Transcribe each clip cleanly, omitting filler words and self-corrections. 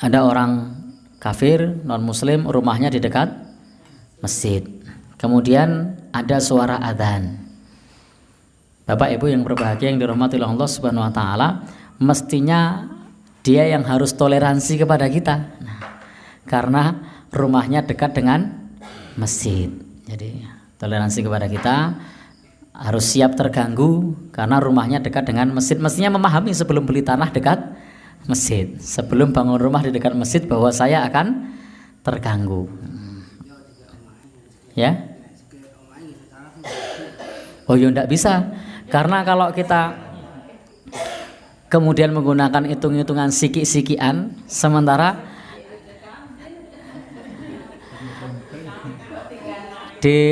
ada orang kafir non muslim rumahnya di dekat masjid, kemudian ada suara adzan. Bapak Ibu yang berbahagia yang dirahmati oleh Allah Subhanahu wa taala, mestinya dia yang harus toleransi kepada kita. Karena rumahnya dekat dengan masjid. Jadi toleransi kepada kita, harus siap terganggu karena rumahnya dekat dengan masjid. Mestinya memahami sebelum beli tanah dekat masjid, sebelum bangun rumah di dekat masjid, bahwa saya akan terganggu. Ya? Oh ya, enggak bisa. Karena kalau kita kemudian menggunakan hitung-hitungan siki-sikian, sementara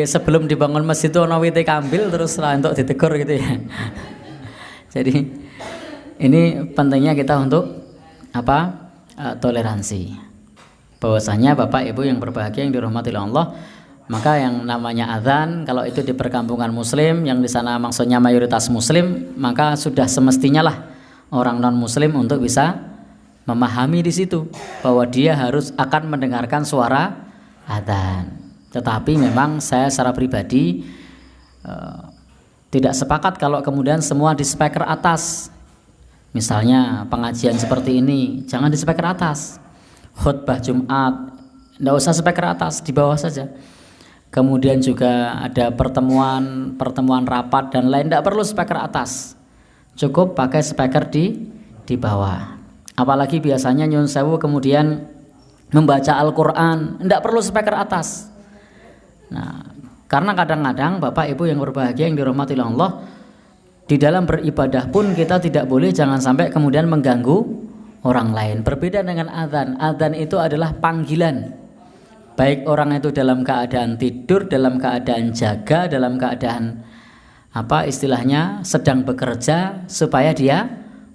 sebelum dibangun masjid itu ono wite kambil terus lah untuk ditegur gitu ya. Jadi ini pentingnya kita untuk toleransi. Bahwasanya Bapak Ibu yang berbahagia yang dirahmati oleh Allah, maka yang namanya adzan kalau itu di perkampungan muslim, yang di sana maksudnya mayoritas muslim, maka sudah semestinya lah orang non muslim untuk bisa memahami di situ bahwa dia harus akan mendengarkan suara adzan. Tetapi memang saya secara pribadi tidak sepakat kalau kemudian semua di speaker atas. Misalnya pengajian seperti ini jangan di speaker atas. Khutbah Jumat tidak usah speaker atas, di bawah saja. Kemudian juga ada pertemuan rapat dan lain, tidak perlu speaker atas, cukup pakai speaker di bawah. Apalagi biasanya nyun sewu kemudian membaca Al-Quran, tidak perlu speaker atas. Nah, karena kadang-kadang Bapak Ibu yang berbahagia yang dirahmati oleh Allah, di dalam beribadah pun kita tidak boleh jangan sampai kemudian mengganggu orang lain. Berbeda dengan adzan. Adzan itu adalah panggilan. Baik orang itu dalam keadaan tidur, dalam keadaan jaga, dalam keadaan istilahnya sedang bekerja supaya dia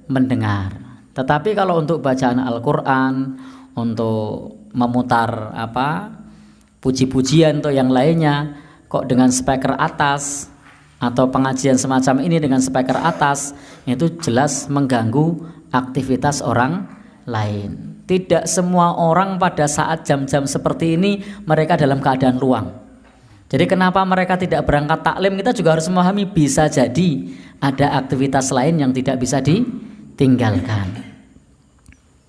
mendengar. Tetapi kalau untuk bacaan Al-Quran, untuk memutar puji-pujian atau yang lainnya, kok dengan speaker atas, atau pengajian semacam ini dengan speaker atas, itu jelas mengganggu aktivitas orang lain. Tidak semua orang pada saat jam-jam seperti ini mereka dalam keadaan luang. Jadi kenapa mereka tidak berangkat taklim, kita juga harus memahami bisa jadi ada aktivitas lain yang tidak bisa ditinggalkan.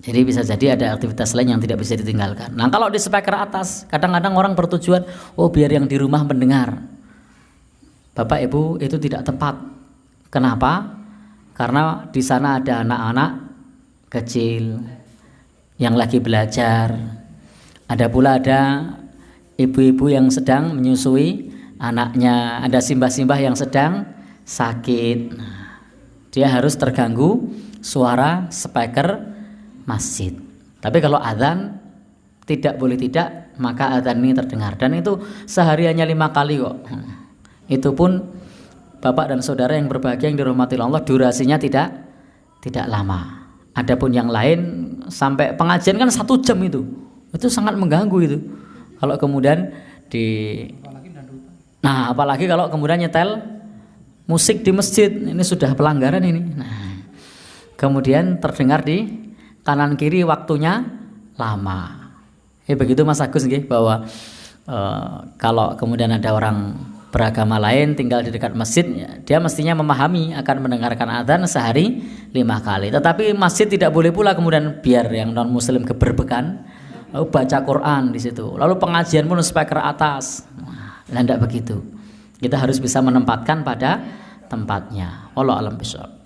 Jadi bisa jadi ada aktivitas lain yang tidak bisa ditinggalkan. Nah kalau di speaker atas, kadang-kadang orang bertujuan, biar yang di rumah mendengar. Bapak Ibu, itu tidak tepat. Kenapa? Karena di sana ada anak-anak kecil yang lagi belajar. Ada pula ibu-ibu yang sedang menyusui anaknya, ada simbah-simbah yang sedang sakit. Dia harus terganggu suara speaker masjid. Tapi kalau adzan tidak boleh tidak, maka adzan ini terdengar, dan itu sehariannya 5 kali kok. Itu pun Bapak dan saudara yang berbahagia yang dirahmati Allah, durasinya tidak lama. Adapun yang lain sampai pengajian kan 1 jam itu sangat mengganggu itu. Kalau kemudian apalagi kalau kemudian nyetel musik di masjid, ini sudah pelanggaran ini. Nah, kemudian terdengar di kanan kiri waktunya lama. Begitu Mas Agus bahwa kalau kemudian ada orang beragama lain tinggal di dekat masjid, dia mestinya memahami akan mendengarkan adzan sehari 5 kali. Tetapi masjid tidak boleh pula kemudian biar yang non muslim keberbekan baca Quran di situ. Lalu pengajian pun speaker atas. Nah, tidak begitu. Kita harus bisa menempatkan pada tempatnya. Wallahu a'lam bishawab.